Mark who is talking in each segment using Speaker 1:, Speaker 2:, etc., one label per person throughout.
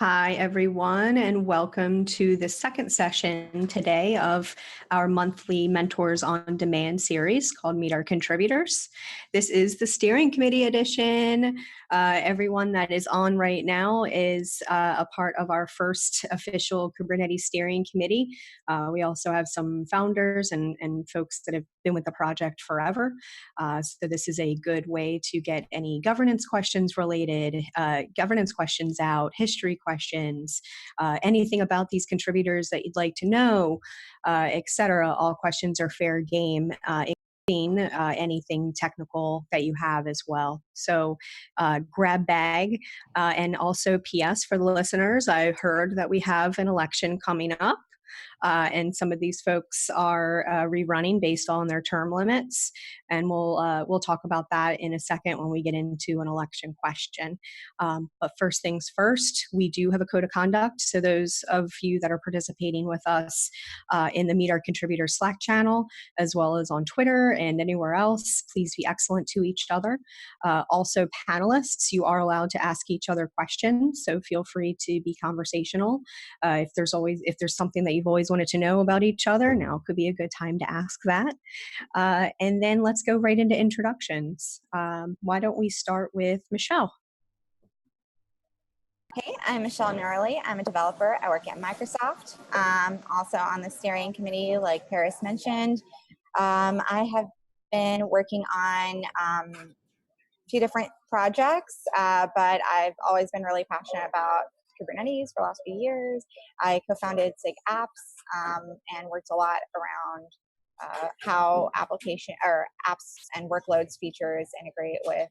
Speaker 1: Hi, everyone, and welcome to the second session today of our monthly Mentors on Demand series called Meet Our Contributors. This is the Steering Committee edition. Everyone that is on right now is a part of our first official Kubernetes Steering Committee. We also have some founders and folks that have been with the project forever. So this is a good way to get any governance questions out, history questions, anything about these contributors that you'd like to know, etc. All questions are fair game. Anything technical that you have as well. So grab bag. And also PS for the listeners, I heard that we have an election coming up. And some of these folks are rerunning based on their term limits, and we'll talk about that in a second when we get into an election question. But first things first, we do have a code of conduct. So those of you that are participating with us in the Meet Our Contributors Slack channel, as well as on Twitter and anywhere else, please be excellent to each other. Also, panelists, you are allowed to ask each other questions, so feel free to be conversational. If there's something that you've always wanted to know about each other, now could be a good time to ask that. And then let's go right into introductions. Why don't we start with Michelle?
Speaker 2: Hey, I'm Michelle Neroli. I'm a developer. I work at Microsoft. Also on the steering committee, like Paris mentioned. I have been working on a few different projects, but I've always been really passionate about Kubernetes for the last few years. I co-founded SIG Apps and worked a lot around how application or apps and workloads features integrate with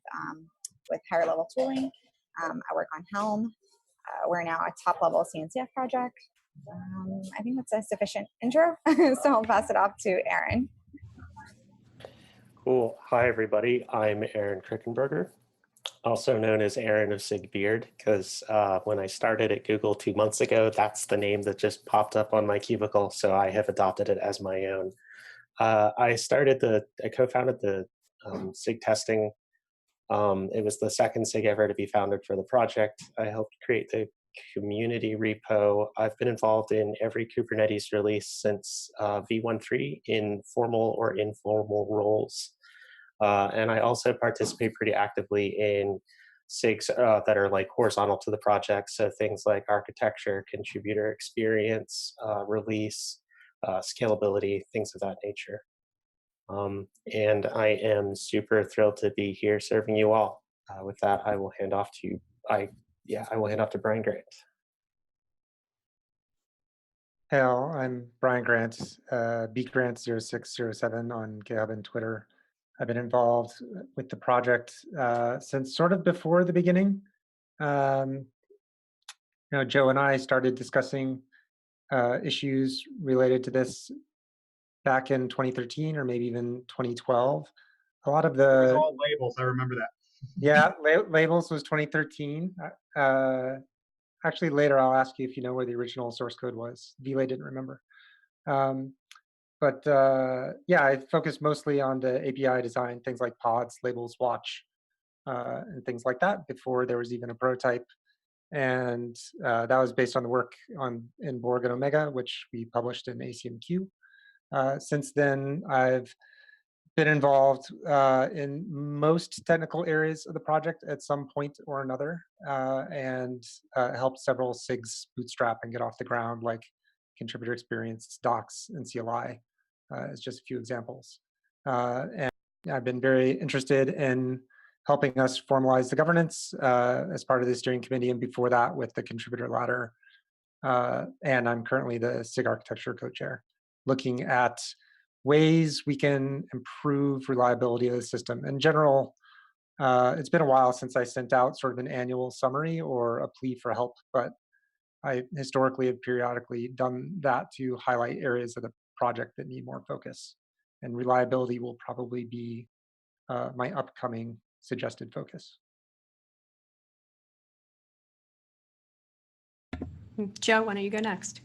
Speaker 2: higher level tooling. I work on Helm. We're now a top level CNCF project. I think that's a sufficient intro, so I'll pass it off to Aaron.
Speaker 3: Cool. Hi, everybody. I'm Aaron Krickenberger, also known as Aaron of Sig Beard, because when I started at Google 2 months ago, that's the name that just popped up on my cubicle, so I have adopted it as my own. I co-founded the SIG testing. It was the second SIG ever to be founded for the project. I helped create the community repo. I've been involved in every Kubernetes release since v1.3 in formal or informal roles. And I also participate pretty actively in SIGs that are like horizontal to the project. So things like architecture, contributor experience, release, scalability, things of that nature. And I am super thrilled to be here serving you all. With that, I will hand off to Brian Grant.
Speaker 4: Hello, I'm Brian Grant, bgrant0607 on GitHub and Twitter. I've been involved with the project since sort of before the beginning. Joe and I started discussing issues related to this back in 2013 or maybe even 2012. A lot of the—
Speaker 5: It was all labels, I remember that.
Speaker 4: Yeah, labels was 2013. Actually, later I'll ask you if you know where the original source code was. Vile didn't remember. Yeah, I focused mostly on the API design, things like pods, labels, watch, and things like that before there was even a prototype. And that was based on the work in Borg and Omega, which we published in ACMQ. Since then, I've been involved in most technical areas of the project at some point or another, and helped several SIGs bootstrap and get off the ground, like contributor experience, docs, and CLI, as just a few examples. And I've been very interested in helping us formalize the governance as part of the steering committee, and before that with the contributor ladder. And I'm currently the SIG architecture co-chair, looking at ways we can improve reliability of the system. In general, it's been a while since I sent out sort of an annual summary or a plea for help, but I historically have periodically done that to highlight areas of the project that need more focus. And reliability will probably be my upcoming suggested focus.
Speaker 1: Joe, why don't you go next?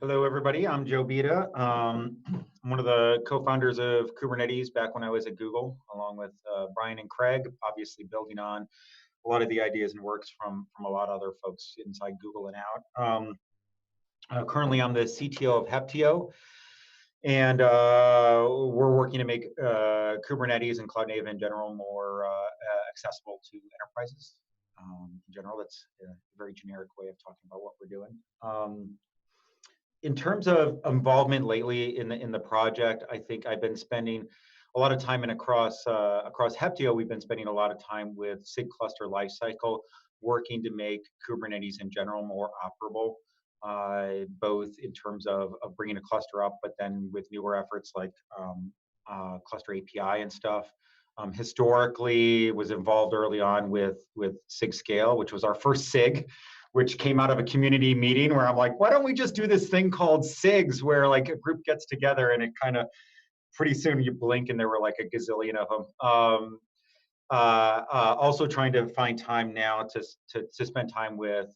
Speaker 5: Hello, everybody. I'm Joe Bita. I'm one of the co-founders of Kubernetes back when I was at Google, along with Brian and Craig, obviously building on a lot of the ideas and works from a lot of other folks inside Google and out. Currently, I'm the CTO of Heptio, and we're working to make Kubernetes and Cloud Native in general more accessible to enterprises. In general, that's a very generic way of talking about what we're doing. In terms of involvement lately in the project, I think I've been spending a lot of time across Heptio. We've been spending a lot of time with SIG cluster lifecycle, working to make Kubernetes in general more operable, both in terms of bringing a cluster up, but then with newer efforts like cluster API and stuff. Historically, was involved early on with SIG Scale, which was our first SIG, which came out of a community meeting where I'm like, why don't we just do this thing called SIGs, where like a group gets together and it kind of pretty soon you blink and there were like a gazillion of them. Also trying to find time now to spend time with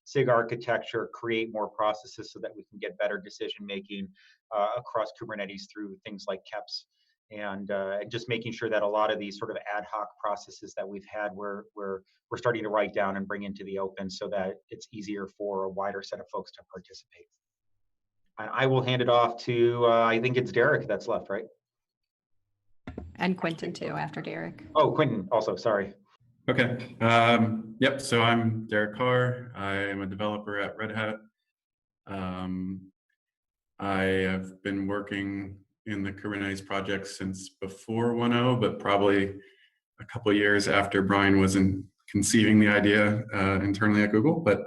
Speaker 5: SIG architecture, create more processes so that we can get better decision making across Kubernetes through things like KEPs, and just making sure that a lot of these sort of ad hoc processes that we've had, we're starting to write down and bring into the open so that it's easier for a wider set of folks to participate. And I will hand it off to, I think it's Derek that's left, right?
Speaker 1: And Quentin too, after Derek.
Speaker 5: Oh, Quentin also, sorry.
Speaker 6: Okay. Yep. So I'm Derek Carr. I am a developer at Red Hat. I have been working in the Kubernetes project since before 1.0, but probably a couple of years after Brian was conceiving the idea internally at Google. But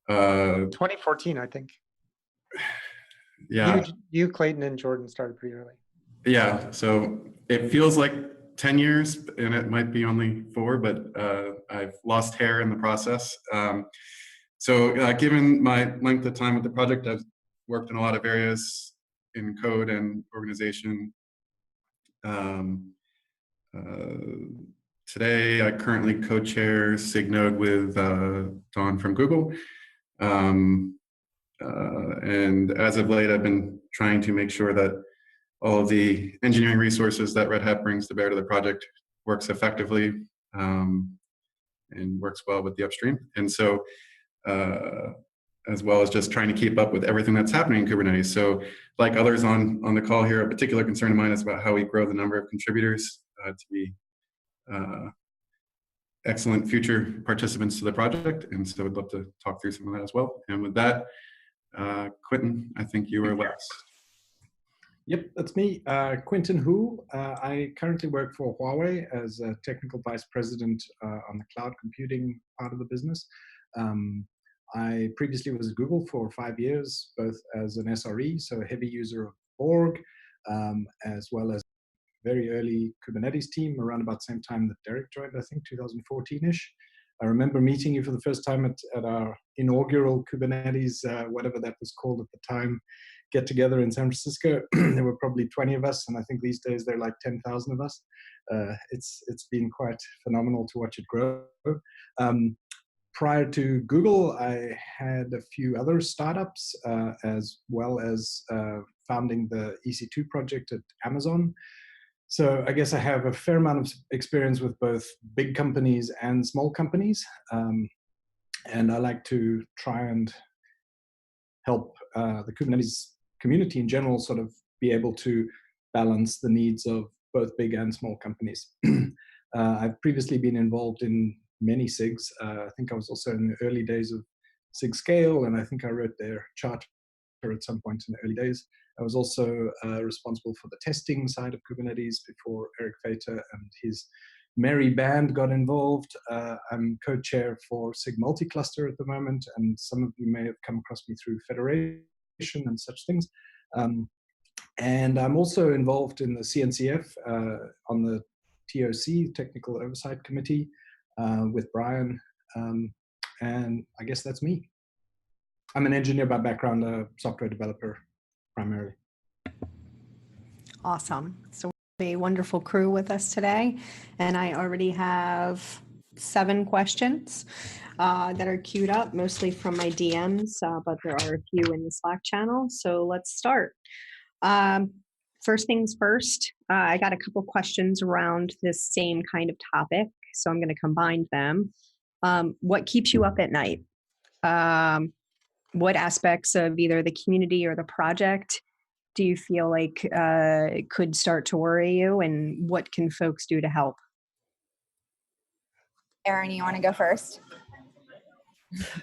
Speaker 4: 2014, I think.
Speaker 6: Yeah.
Speaker 4: You, Clayton, and Jordan started pretty early.
Speaker 6: Yeah. So it feels like 10 years, and it might be only 4, but I've lost hair in the process. So given my length of time with the project, I've worked in a lot of areas in code and organization. Today, I currently co-chair SIGNode with Dawn from Google. And as of late, I've been trying to make sure that all of the engineering resources that Red Hat brings to bear to the project works effectively and works well with the upstream. And so, as well as just trying to keep up with everything that's happening in Kubernetes. So like others on the call here, a particular concern of mine is about how we grow the number of contributors to be excellent future participants to the project. And so I'd love to talk through some of that as well. And with that, Quentin, I think you were last.
Speaker 7: Yep, that's me, Quentin Hu. I currently work for Huawei as a technical vice president on the cloud computing part of the business. I previously was at Google for 5 years, both as an SRE, so a heavy user of Borg, as well as very early Kubernetes team around about the same time that Derek joined, I think 2014-ish. I remember meeting you for the first time at our inaugural Kubernetes, whatever that was called at the time, get together in San Francisco. There were probably 20 of us, and I think these days there are like 10,000 of us. It's been quite phenomenal to watch it grow. Prior to Google, I had a few other startups, as well as founding the EC2 project at Amazon. So I guess I have a fair amount of experience with both big companies and small companies. And I like to try and help the Kubernetes community in general sort of be able to balance the needs of both big and small companies. I've previously been involved in many SIGs. I think I was also in the early days of SIG Scale, and I think I wrote their charter at some point in the early days. I was also responsible for the testing side of Kubernetes before Eric Vater and his merry band got involved. I'm co-chair for SIG Multicluster at the moment, and some of you may have come across me through Federation and such things. And I'm also involved in the CNCF on the TOC, Technical Oversight Committee, with Brian, and I guess that's me. I'm an engineer by background, a software developer primarily.
Speaker 1: Awesome. So we have a wonderful crew with us today, and I already have 7 questions that are queued up, mostly from my DMs, but there are a few in the Slack channel. So let's start. First things first, I got a couple questions around this same kind of topic. so I'm going to combine them. What keeps you up at night? What aspects of either the community or the project do you feel like could start to worry you, and what can folks do to help?
Speaker 2: Aaron, you want to go first?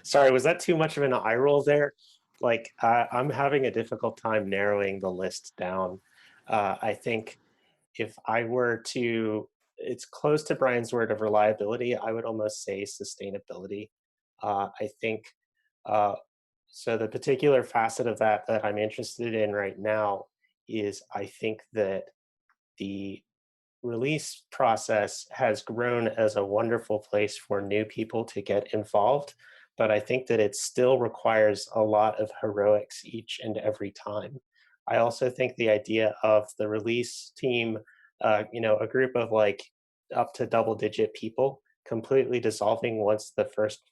Speaker 3: Sorry, was that too much of an eye roll there? Like, I'm having a difficult time narrowing the list down. I think if I were to, it's close to Brian's word of reliability. I would almost say sustainability. I think, so the particular facet of that I'm interested in right now is I think that the release process has grown as a wonderful place for new people to get involved, but I think that it still requires a lot of heroics each and every time. I also think the idea of the release team, a group of like up to double-digit people completely dissolving once the first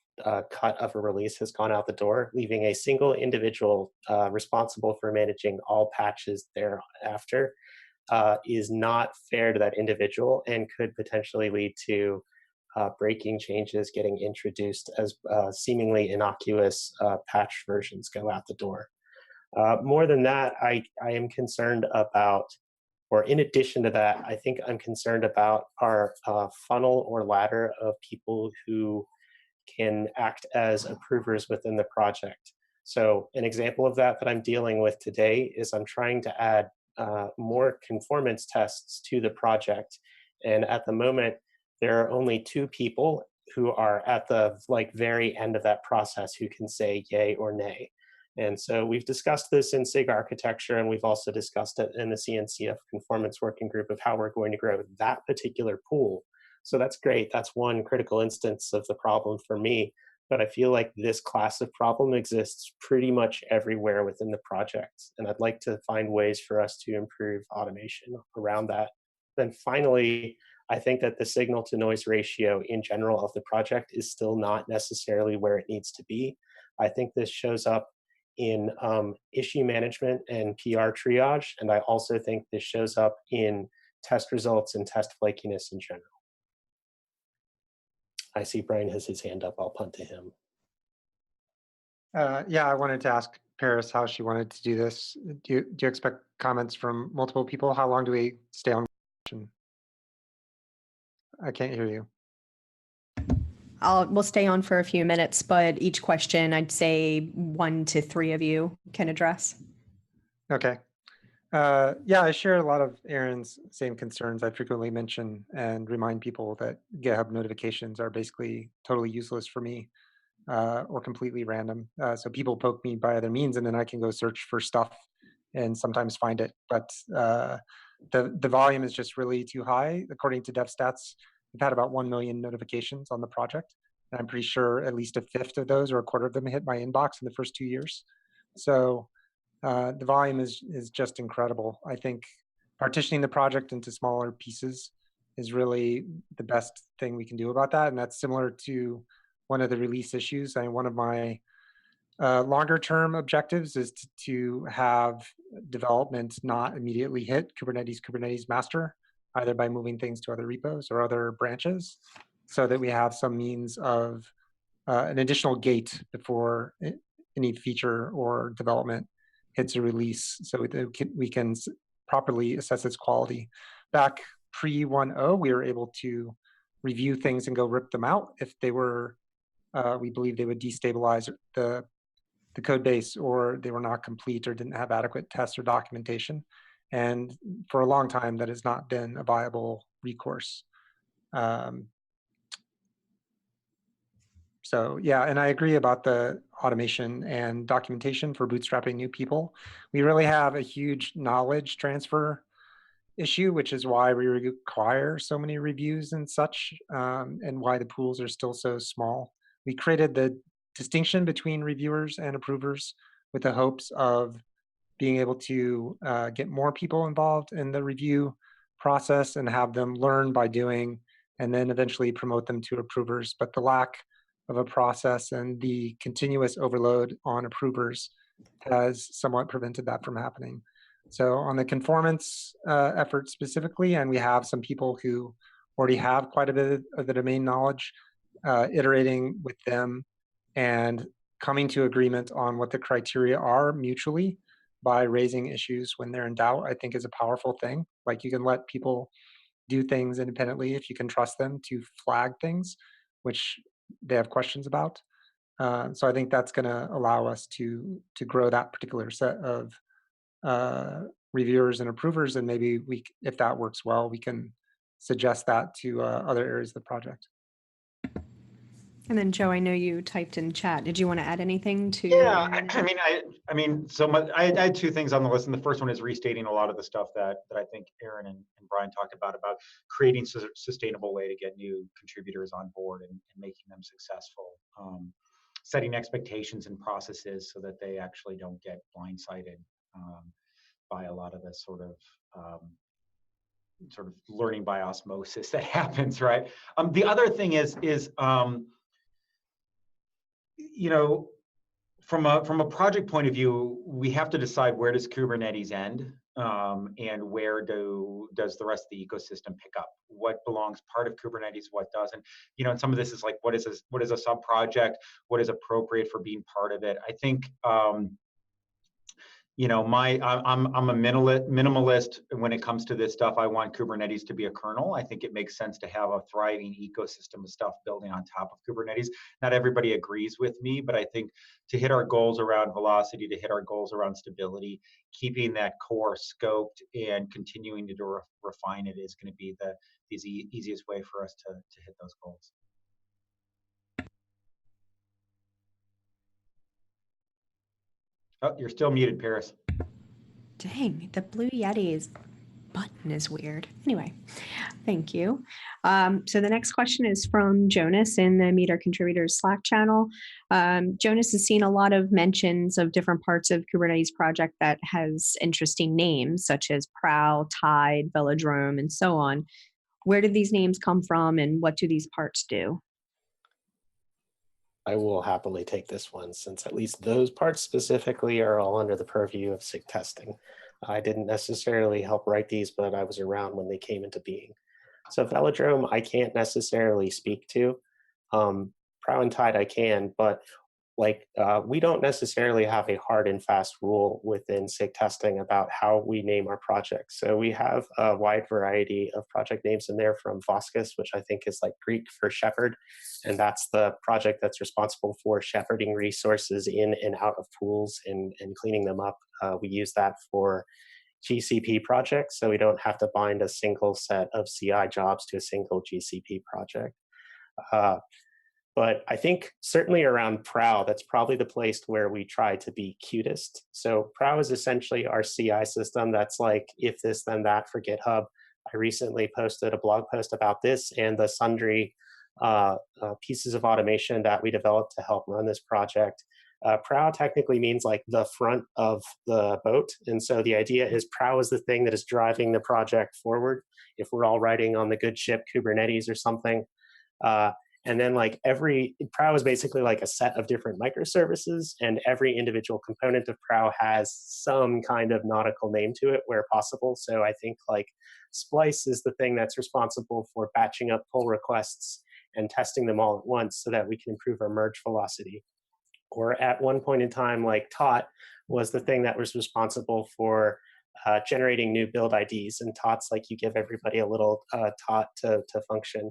Speaker 3: cut of a release has gone out the door, leaving a single individual responsible for managing all patches thereafter, is not fair to that individual and could potentially lead to breaking changes getting introduced as seemingly innocuous patch versions go out the door. More than that, I am concerned about, or in addition to that, I think I'm concerned about our funnel or ladder of people who can act as approvers within the project. So an example of that I'm dealing with today is I'm trying to add more conformance tests to the project. And at the moment, there are only 2 people who are at the very end of that process who can say yay or nay. And so we've discussed this in SIG architecture, and we've also discussed it in the CNCF conformance working group of how we're going to grow that particular pool. So that's great. That's one critical instance of the problem for me. But I feel like this class of problem exists pretty much everywhere within the project. And I'd like to find ways for us to improve automation around that. Then finally, I think that the signal to noise ratio in general of the project is still not necessarily where it needs to be. I think this shows up in issue management and PR triage. And I also think this shows up in test results and test flakiness in general. I see Brian has his hand up. I'll punt to him.
Speaker 4: Yeah, I wanted to ask Paris how she wanted to do this. Do you expect comments from multiple people? How long do we stay on? I can't hear you.
Speaker 1: We'll stay on for a few minutes, but each question I'd say 1 to 3 of you can address.
Speaker 4: Okay. Yeah, I share a lot of Aaron's same concerns. I frequently mention and remind people that GitHub notifications are basically totally useless for me, or completely random. So people poke me by other means, and then I can go search for stuff and sometimes find it. But the volume is just really too high. According to DevStats, we've had about 1 million notifications on the project. And I'm pretty sure at least 1/5 of those or 1/4 of them hit my inbox in the first 2 years. So the volume is just incredible. I think partitioning the project into smaller pieces is really the best thing we can do about that. And that's similar to one of the release issues. I mean, one of my longer term objectives is to have development not immediately hit Kubernetes master, either by moving things to other repos or other branches, so that we have some means of an additional gate before any feature or development hits a release, so we can properly assess its quality. Back pre 1.0, we were able to review things and go rip them out if they were, we believe they would destabilize the code base, or they were not complete or didn't have adequate tests or documentation. And for a long time, that has not been a viable recourse. So yeah, and I agree about the automation and documentation for bootstrapping new people. We really have a huge knowledge transfer issue, which is why we require so many reviews and such, and why the pools are still so small. We created the distinction between reviewers and approvers with the hopes of being able to get more people involved in the review process and have them learn by doing, and then eventually promote them to approvers. But the lack of a process and the continuous overload on approvers has somewhat prevented that from happening. So on the conformance effort specifically, and we have some people who already have quite a bit of the domain knowledge, iterating with them and coming to agreement on what the criteria are mutually by raising issues when they're in doubt, I think is a powerful thing. Like, you can let people do things independently if you can trust them to flag things which they have questions about. So I think that's going to allow us to grow that particular set of reviewers and approvers, and maybe if that works well, we can suggest that to other areas of the project.
Speaker 1: And then Joe, I know you typed in chat. Did you want to add anything to?
Speaker 5: Yeah, I mean, so much. I had two things on the list, and the first one is restating a lot of the stuff that I think Aaron and Brian talked about creating a sustainable way to get new contributors on board and making them successful. Setting expectations and processes so that they actually don't get blindsided by a lot of the sort of learning by osmosis that happens, right? The other thing is you know, from a project point of view, we have to decide where does Kubernetes end, and where does the rest of the ecosystem pick up? What belongs part of Kubernetes, what doesn't? You know, and some of this is like, what is a sub project? What is appropriate for being part of it? I think you know, I'm a minimalist when it comes to this stuff. I want Kubernetes to be a kernel. I think it makes sense to have a thriving ecosystem of stuff building on top of Kubernetes. Not everybody agrees with me, but I think to hit our goals around velocity, to hit our goals around stability, keeping that core scoped and continuing to refine it is going to be the easiest way for us to hit those goals. Oh, you're still muted, Paris.
Speaker 1: Dang, the Blue Yeti's button is weird. Anyway, thank you. So the next question is from Jonas in the Meet Our Contributors Slack channel. Jonas has seen a lot of mentions of different parts of Kubernetes project that has interesting names, such as Prow, Tide, Velodrome, and so on. Where did these names come from, and what do these parts do?
Speaker 3: I will happily take this one, since at least those parts specifically are all under the purview of SIG testing. I didn't necessarily help write these, but I was around when they came into being. So Velodrome, I can't necessarily speak to. Prow and Tide, I can, but like we don't necessarily have a hard and fast rule within SIG testing about how we name our projects. So we have a wide variety of project names in there, from Voskis, which I think is like Greek for shepherd, and that's the project that's responsible for shepherding resources in and out of pools and cleaning them up. We use that for GCP projects, so we don't have to bind a single set of CI jobs to a single GCP project. But I think certainly around Prow, that's probably the place where we try to be cutest. So Prow is essentially our CI system that's like if this, then that for GitHub. I recently posted a blog post about this and the sundry pieces of automation that we developed to help run this project. Prow technically means like the front of the boat. And so the idea is Prow is the thing that is driving the project forward. If we're all riding on the good ship Kubernetes or something. And then like Prow is basically like a set of different microservices, and every individual component of Prow has some kind of nautical name to it where possible. So I think like Splice is the thing that's responsible for batching up pull requests and testing them all at once so that we can improve our merge velocity. Or at one point in time, like Tot was the thing that was responsible for generating new build IDs. And Tot's like you give everybody a little Tot to function.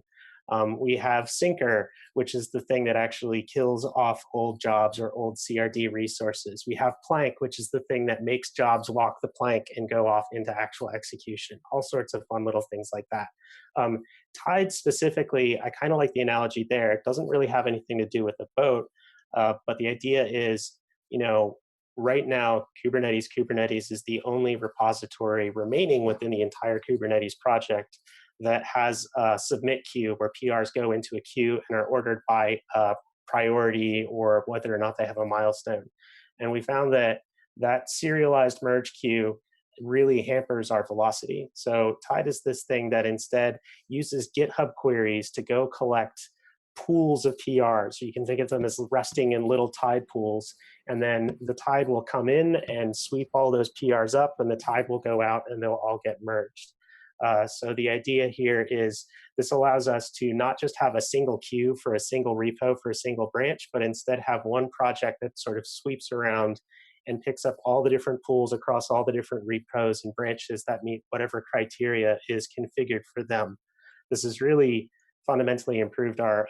Speaker 3: We have Syncer, which is the thing that actually kills off old jobs or old CRD resources. We have Plank, which is the thing that makes jobs walk the plank and go off into actual execution. All sorts of fun little things like that. Tide specifically, I kind of like the analogy there. It doesn't really have anything to do with the boat, but the idea is, you know, right now, Kubernetes is the only repository remaining within the entire Kubernetes project that has a submit queue where PRs go into a queue and are ordered by priority or whether or not they have a milestone. And we found that that serialized merge queue really hampers our velocity. So Tide is this thing that instead uses GitHub queries to go collect pools of PRs. So you can think of them as resting in little Tide pools. And then the Tide will come in and sweep all those PRs up, and the Tide will go out and they'll all get merged. So the idea here is this allows us to not just have a single queue for a single repo for a single branch, but instead have one project that sort of sweeps around and picks up all the different pools across all the different repos and branches that meet whatever criteria is configured for them. This has really fundamentally improved our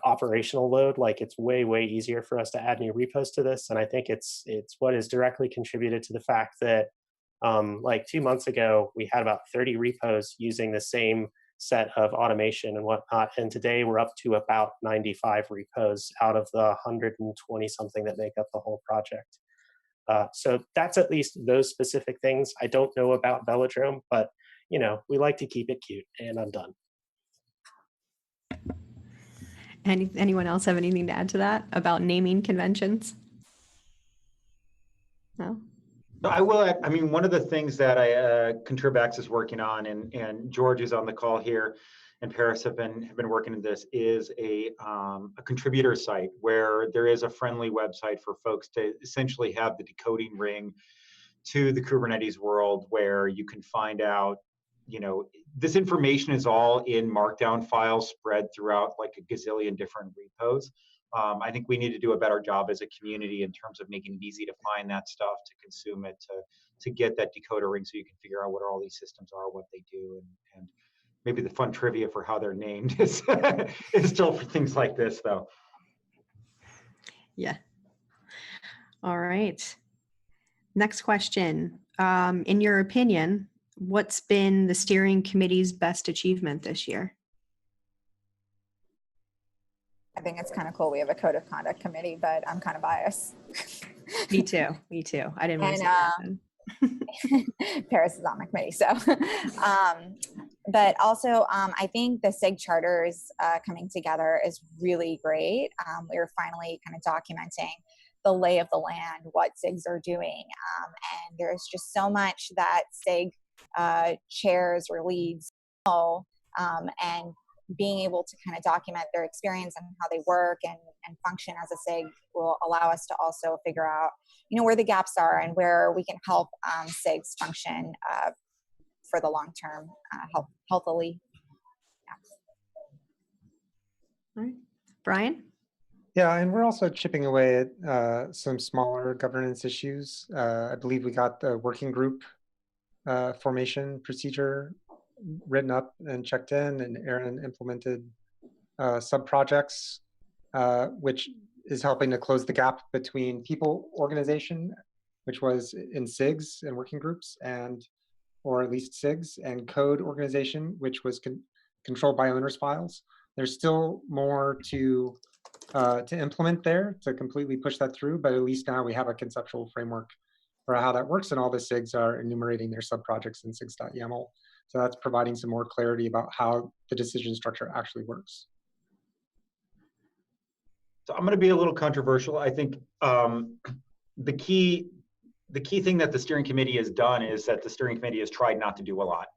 Speaker 3: operational load. Like, it's way, way easier for us to add new repos to this. And I think it's what has directly contributed to the fact that like 2 months ago, we had about 30 repos using the same set of automation and whatnot. And today we're up to about 95 repos out of the 120 something that make up the whole project. So that's at least those specific things. I don't know about Velodrome, but you know, we like to keep it cute. And I'm done.
Speaker 1: Anyone else have anything to add to that about naming conventions? No?
Speaker 5: I will. I mean, one of the things that Contribax is working on, and George is on the call here, and Paris have been working on this, is a contributor site where there is a friendly website for folks to essentially have the decoding ring to the Kubernetes world, where you can find out, you know, this information is all in Markdown files spread throughout like a gazillion different repos. I think we need to do a better job as a community in terms of making it easy to find that stuff, to consume it, to get that decoder ring so you can figure out what all these systems are, what they do, and maybe the fun trivia for how they're named is, is still for things like this, though.
Speaker 1: Yeah. All right. Next question. In your opinion, what's been the steering committee's best achievement this year?
Speaker 2: I think it's kind of cool we have a code of conduct committee, but I'm kind of biased.
Speaker 1: Me too. Me too. I didn't want to say that.
Speaker 2: Paris is on the committee, so. But also, I think the SIG charters coming together is really great. We were finally kind of documenting the lay of the land, what SIGs are doing. And there's just so much that SIG chairs or leads know, and being able to kind of document their experience and how they work and function as a SIG will allow us to also figure out, you know, where the gaps are and where we can help SIGs function for the long term healthily. Yeah.
Speaker 1: All right. Brian?
Speaker 4: Yeah, and we're also chipping away at some smaller governance issues. I believe we got the working group formation procedure written up and checked in, and Aaron implemented sub-projects, which is helping to close the gap between people organization, which was in SIGs and working groups, or at least SIGs, and code organization, which was controlled by owners' files. There's still more to implement there to completely push that through, but at least now we have a conceptual framework for how that works, and all the SIGs are enumerating their sub-projects in SIGs.yaml. So that's providing some more clarity about how the decision structure actually works.
Speaker 5: So I'm going to be a little controversial. I think the key thing that the steering committee has done is that the steering committee has tried not to do a lot.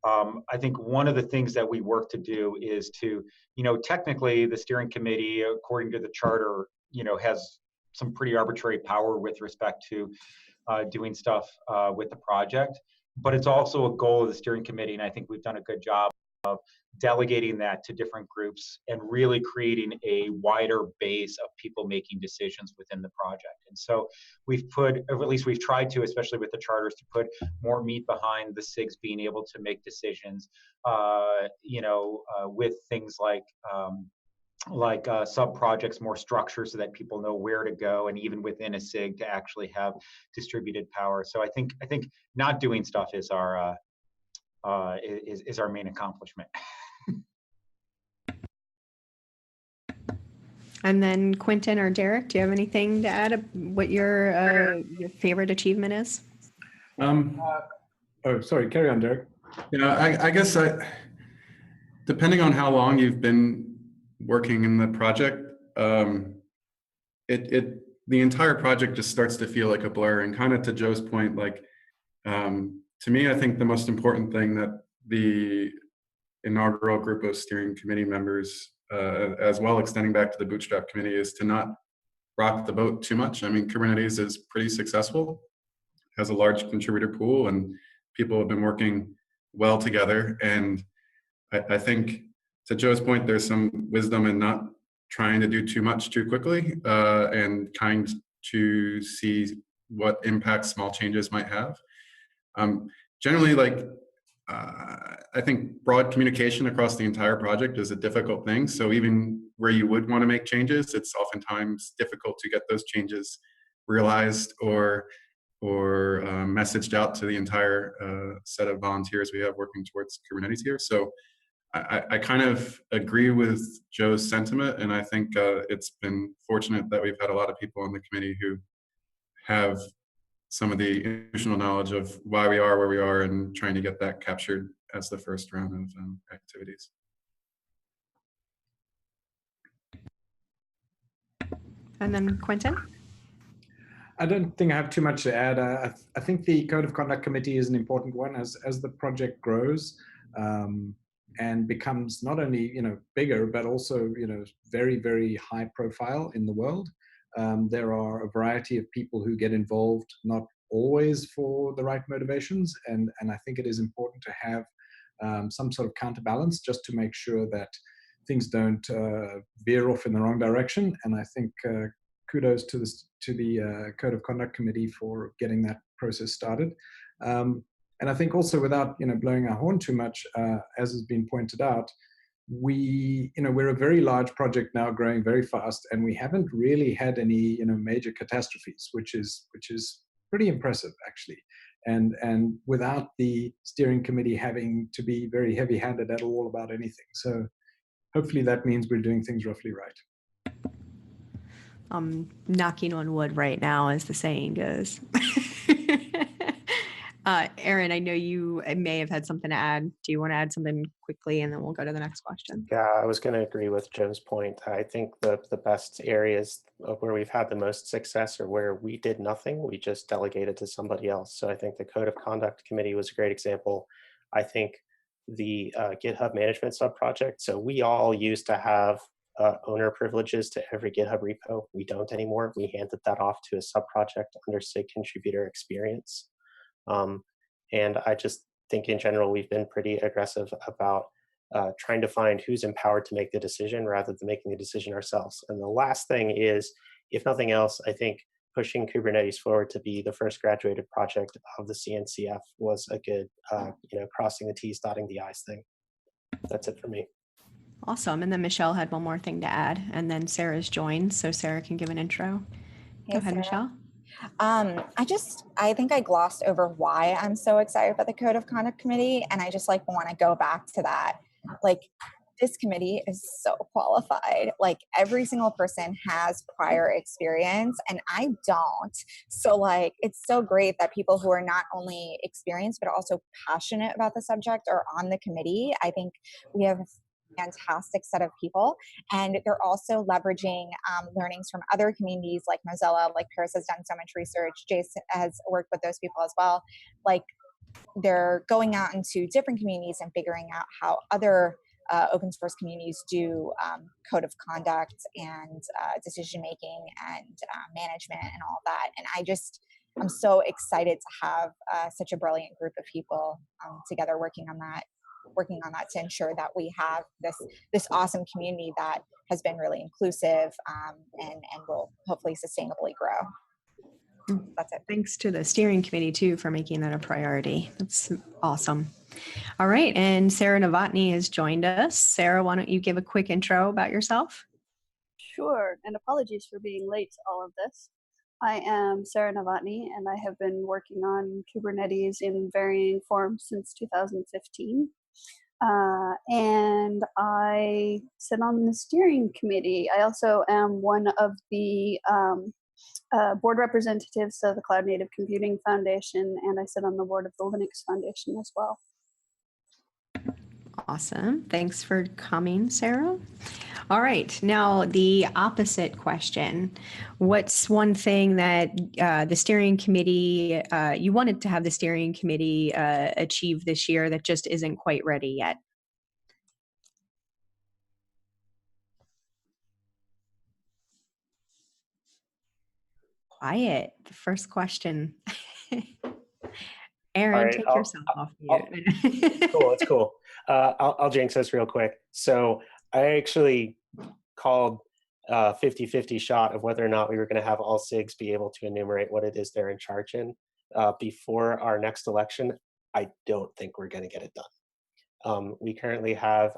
Speaker 5: I think one of the things that we work to do is to, you know, technically the steering committee, according to the charter, you know, has some pretty arbitrary power with respect to doing stuff with the project. But it's also a goal of the steering committee, and I think we've done a good job of delegating that to different groups and really creating a wider base of people making decisions within the project. And so we've put, or at least we've tried to, especially with the charters, to put more meat behind the SIGs being able to make decisions, you know, with things like sub-projects, more structure so that people know where to go, and even within a SIG to actually have distributed power. So I think not doing stuff is our main accomplishment.
Speaker 1: And then Quentin or Derek, do you have anything to add? What your favorite achievement is?
Speaker 7: Oh, sorry. Carry on, Derek.
Speaker 6: Yeah, I guess depending on how long you've been working in the project, the entire project just starts to feel like a blur. And kind of to Joe's point, like to me, I think the most important thing that the inaugural group of steering committee members, as well extending back to the bootstrap committee, is to not rock the boat too much. I mean, Kubernetes is pretty successful, has a large contributor pool, and people have been working well together. And I think, to Joe's point, there's some wisdom in not trying to do too much too quickly, and kind to see what impact small changes might have. Generally, like, I think broad communication across the entire project is a difficult thing. So even where you would want to make changes, it's oftentimes difficult to get those changes realized or messaged out to the entire set of volunteers we have working towards Kubernetes here. So I kind of agree with Joe's sentiment, and I think it's been fortunate that we've had a lot of people on the committee who have some of the institutional knowledge of why we are where we are and trying to get that captured as the first round of activities.
Speaker 1: And then Quentin?
Speaker 7: I don't think I have too much to add. I think the Code of Conduct Committee is an important one as the project grows and becomes not only bigger, but also very, very high profile in the world. There are a variety of people who get involved, not always for the right motivations, and I think it is important to have some sort of counterbalance just to make sure that things don't veer off in the wrong direction. And I think kudos to the Code of Conduct Committee for getting that process started. And I think also, without blowing our horn too much, as has been pointed out, we're a very large project now, growing very fast, and we haven't really had any major catastrophes, which is pretty impressive actually. And without the steering committee having to be very heavy-handed at all about anything. So hopefully that means we're doing things roughly right.
Speaker 1: I'm knocking on wood right now, as the saying goes. Aaron, I know you may have had something to add. Do you want to add something quickly, and then we'll go to the next question?
Speaker 3: Yeah, I was going to agree with Joe's point. I think the best areas of where we've had the most success are where we did nothing. We just delegated to somebody else. So I think the Code of Conduct Committee was a great example. I think the GitHub management subproject. So we all used to have owner privileges to every GitHub repo. We don't anymore. We handed that off to a subproject under SIG contributor experience. And I just think in general, we've been pretty aggressive about trying to find who's empowered to make the decision rather than making the decision ourselves. And the last thing is, if nothing else, I think pushing Kubernetes forward to be the first graduated project of the CNCF was a good, crossing the T's, dotting the I's thing. That's it for me.
Speaker 1: Awesome. And then Michelle had one more thing to add, and then Sarah's joined, so Sarah can give an intro. Go ahead,
Speaker 2: Sarah.
Speaker 1: Michelle.
Speaker 2: I think I glossed over why I'm so excited about the Code of Conduct Committee, and I just want to go back to that. This committee is so qualified. Every single person has prior experience, and I don't. So it's so great that people who are not only experienced but also passionate about the subject are on the committee. I think we have fantastic set of people, and they're also leveraging learnings from other communities like Mozilla. Paris has done so much research. Jason has worked with those people as well. They're going out into different communities and figuring out how other open source communities do code of conduct and decision making and management and all that. And I'm so excited to have such a brilliant group of people together working on that to ensure that we have this awesome community that has been really inclusive and will hopefully sustainably grow. That's it.
Speaker 1: Thanks to the steering committee too for making that a priority. That's awesome. All right, and Sarah Novotny has joined us. Sarah, why don't you give a quick intro about yourself?
Speaker 8: Sure, and apologies for being late to all of this. I am Sarah Novotny, and I have been working on Kubernetes in varying forms since 2015. And I sit on the steering committee. I also am one of the board representatives of the Cloud Native Computing Foundation, and I sit on the board of the Linux Foundation as well.
Speaker 1: Awesome. Thanks for coming, Sarah. All right. Now, the opposite question. What's one thing that the steering committee, you wanted to have the steering committee achieve this year that just isn't quite ready yet? Quiet. The first question. Aaron,
Speaker 3: All right,
Speaker 1: take yourself off mute.
Speaker 3: cool, it's cool. I'll jinx this real quick. So I actually called 50-50 shot of whether or not we were going to have all SIGs be able to enumerate what it is they're in charge in before our next election. I don't think we're going to get it done. We currently have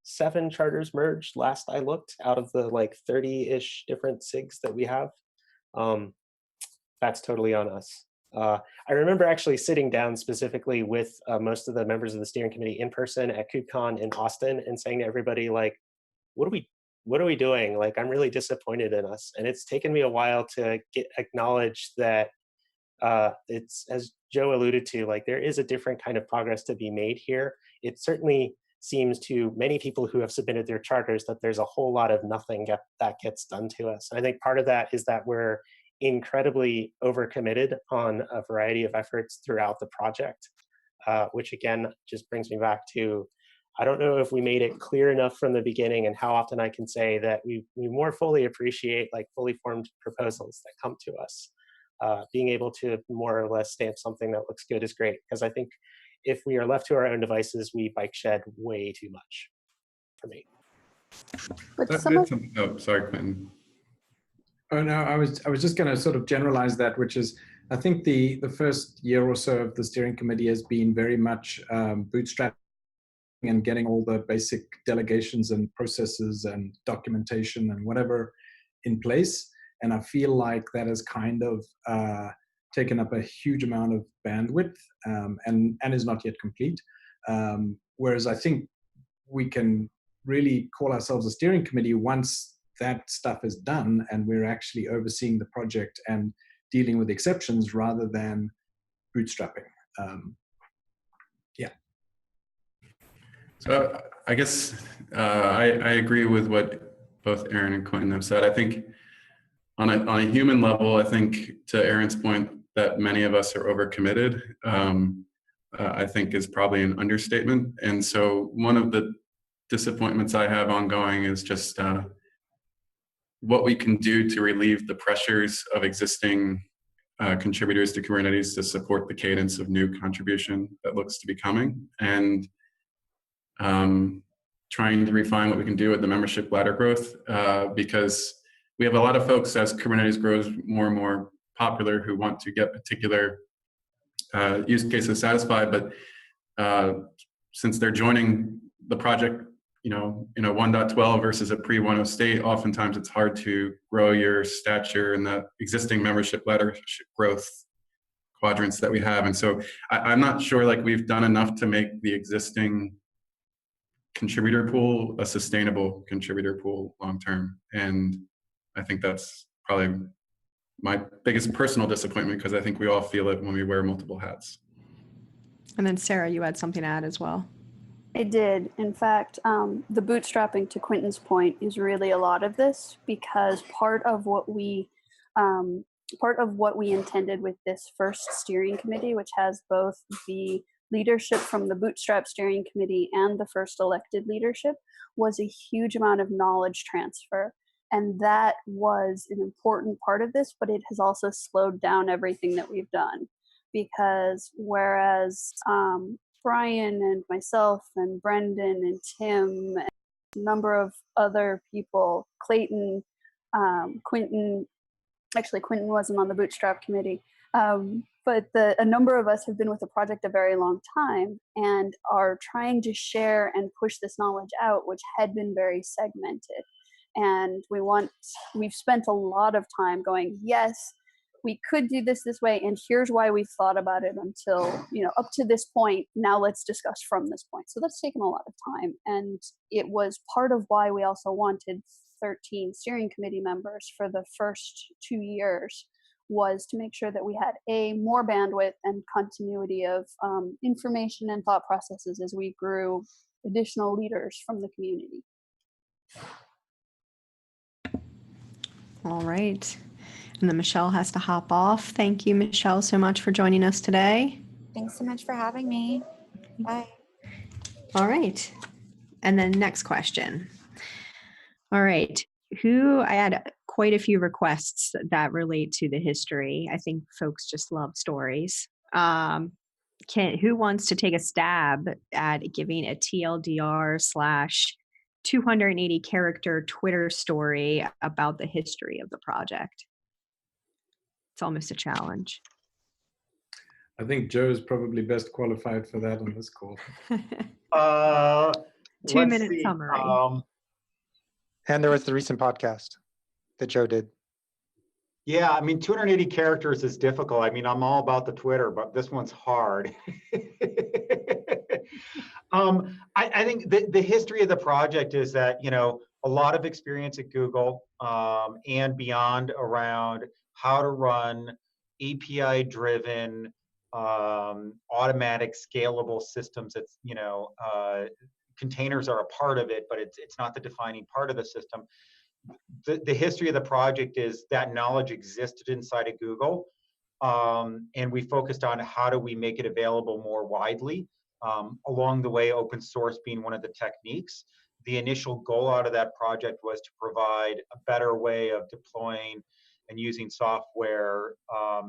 Speaker 3: 7 charters merged last I looked out of the like 30-ish different SIGs that we have. That's totally on us. I remember actually sitting down specifically with most of the members of the steering committee in person at KubeCon in Austin and saying to everybody, like, what are we doing? Like, I'm really disappointed in us. And it's taken me a while to acknowledge that it's, as Joe alluded to, like there is a different kind of progress to be made here. It certainly seems to many people who have submitted their charters that there's a whole lot of nothing that gets done to us. And I think part of that is that we're incredibly overcommitted on a variety of efforts throughout the project, which again, just brings me back to, I don't know if we made it clear enough from the beginning and how often I can say that we more fully appreciate like fully formed proposals that come to us. Being able to more or less stamp something that looks good is great, because I think if we are left to our own devices, we bike shed way too much for me.
Speaker 8: But
Speaker 6: Oh, sorry, Quentin.
Speaker 7: Oh no, I was just going to sort of generalize that, which is, I think the first year or so of the steering committee has been very much bootstrapping and getting all the basic delegations and processes and documentation and whatever in place. And I feel like that has kind of taken up a huge amount of bandwidth and is not yet complete. Whereas I think we can really call ourselves a steering committee once that stuff is done and we're actually overseeing the project and dealing with exceptions rather than bootstrapping. Yeah.
Speaker 6: So I guess I agree with what both Aaron and Quentin have said. I think on a human level, I think to Aaron's point that many of us are overcommitted, I think is probably an understatement. And so one of the disappointments I have ongoing is just what we can do to relieve the pressures of existing contributors to Kubernetes to support the cadence of new contribution that looks to be coming, and trying to refine what we can do with the membership ladder growth, because we have a lot of folks as Kubernetes grows more and more popular who want to get particular use cases satisfied, but since they're joining the project, you know, in a 1.12 versus a pre-1.0 state, oftentimes it's hard to grow your stature in the existing membership ladder growth quadrants that we have. And so I'm not sure like we've done enough to make the existing contributor pool a sustainable contributor pool long-term. And I think that's probably my biggest personal disappointment, because I think we all feel it when we wear multiple hats.
Speaker 1: And then Sarah, you had something to add as well.
Speaker 8: I did. In fact, the bootstrapping, to Quentin's point, is really a lot of this, because part of what we intended with this first steering committee, which has both the leadership from the bootstrap steering committee and the first elected leadership, was a huge amount of knowledge transfer. And that was an important part of this, but it has also slowed down everything that we've done. Because whereas Brian and myself and Brendan and Tim and a number of other people, Clayton, Quentin, actually Quentin wasn't on the bootstrap committee, but a number of us have been with the project a very long time and are trying to share and push this knowledge out, which had been very segmented. And we've spent a lot of time going, yes, we could do this way, and here's why we've thought about it until, you know, up to this point. Now let's discuss from this point. So that's taken a lot of time, and it was part of why we also wanted 13 steering committee members for the first 2 years, was to make sure that we had more bandwidth and continuity of information and thought processes as we grew additional leaders from the community.
Speaker 1: All right. And then Michelle has to hop off. Thank you, Michelle, so much for joining us today.
Speaker 2: Thanks so much for having me. Bye.
Speaker 1: All right. And then next question. All right. I had quite a few requests that relate to the history. I think folks just love stories. Who wants to take a stab at giving a TLDR / 280 character Twitter story about the history of the project? It's almost a challenge.
Speaker 7: I think Joe is probably best qualified for that on this call.
Speaker 1: 2-minute summary.
Speaker 4: And there was the recent podcast that Joe did.
Speaker 5: Yeah, I mean, 280 characters is difficult. I mean, I'm all about the Twitter, but this one's hard. I think the history of the project is that, you know, a lot of experience at Google and beyond around how to run API-driven, automatic, scalable systems. It's, you know, containers are a part of it, but it's not the defining part of the system. The history of the project is that knowledge existed inside of Google, and we focused on how do we make it available more widely. Along the way, open source being one of the techniques. The initial goal out of that project was to provide a better way of deploying and using software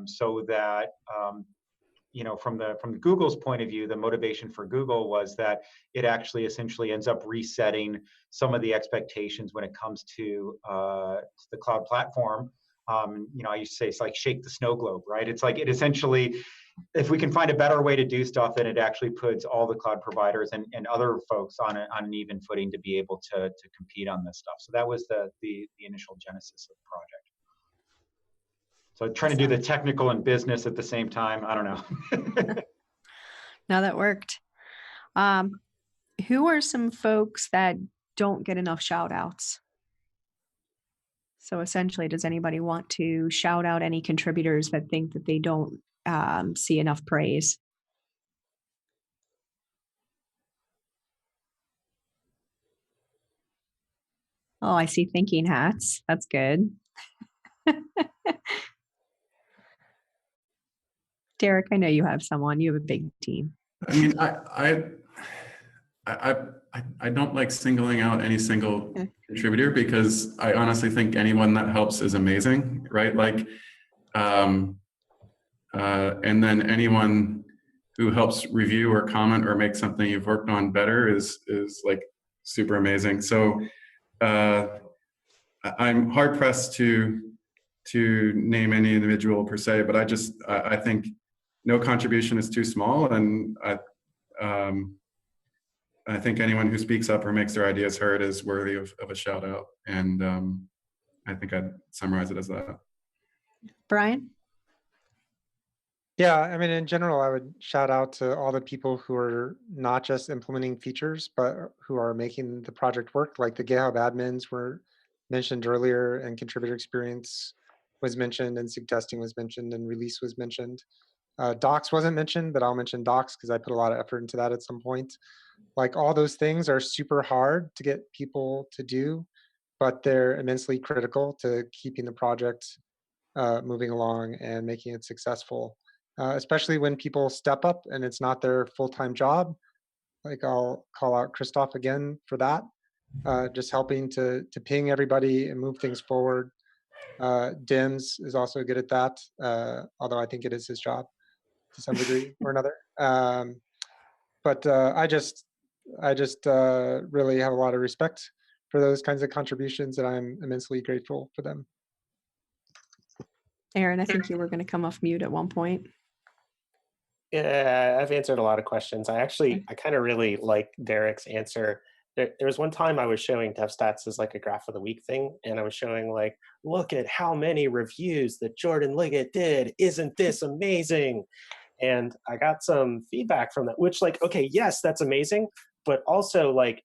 Speaker 5: so that you know, from Google's point of view, the motivation for Google was that it actually essentially ends up resetting some of the expectations when it comes to the cloud platform. You know, I used to say it's like shake the snow globe, right? It's like it essentially, if we can find a better way to do stuff, then it actually puts all the cloud providers and other folks on an even footing to be able to compete on this stuff. So that was the initial genesis of the project. So trying to do the technical and business at the same time, I don't know.
Speaker 1: No, that worked. Who are some folks that don't get enough shout outs? So essentially, does anybody want to shout out any contributors that think that they don't see enough praise? Oh, I see thinking hats. That's good. Derek, I know you have someone. You have a big team.
Speaker 6: I mean, I don't like singling out any single contributor because I honestly think anyone that helps is amazing, right? Like, and then anyone who helps review or comment or make something you've worked on better is like super amazing. So I'm hard pressed to name any individual per se, but I think no contribution is too small, and I think anyone who speaks up or makes their ideas heard is worthy of a shout out. And I think I'd summarize it as that.
Speaker 1: Brian?
Speaker 4: Yeah, I mean, in general, I would shout out to all the people who are not just implementing features, but who are making the project work. Like the GitHub admins were mentioned earlier, and contributor experience was mentioned, and SIG testing was mentioned, and release was mentioned. Docs wasn't mentioned, but I'll mention Docs because I put a lot of effort into that at some point. Like all those things are super hard to get people to do, but they're immensely critical to keeping the project moving along and making it successful. Especially when people step up and it's not their full-time job. Like I'll call out Christoph again for that, just helping to ping everybody and move things forward. Dims is also good at that, although I think it is his job to some degree or another. But I just really have a lot of respect for those kinds of contributions, and I'm immensely grateful for them.
Speaker 1: Aaron, I think you were going to come off mute at one point.
Speaker 3: Yeah, I've answered a lot of questions. I kind of really like Derek's answer. There was one time I was showing DevStats as like a graph of the week thing, and I was showing like, look at how many reviews that Jordan Liggett did. Isn't this amazing? And I got some feedback from that, which like, okay, yes, that's amazing, but also like,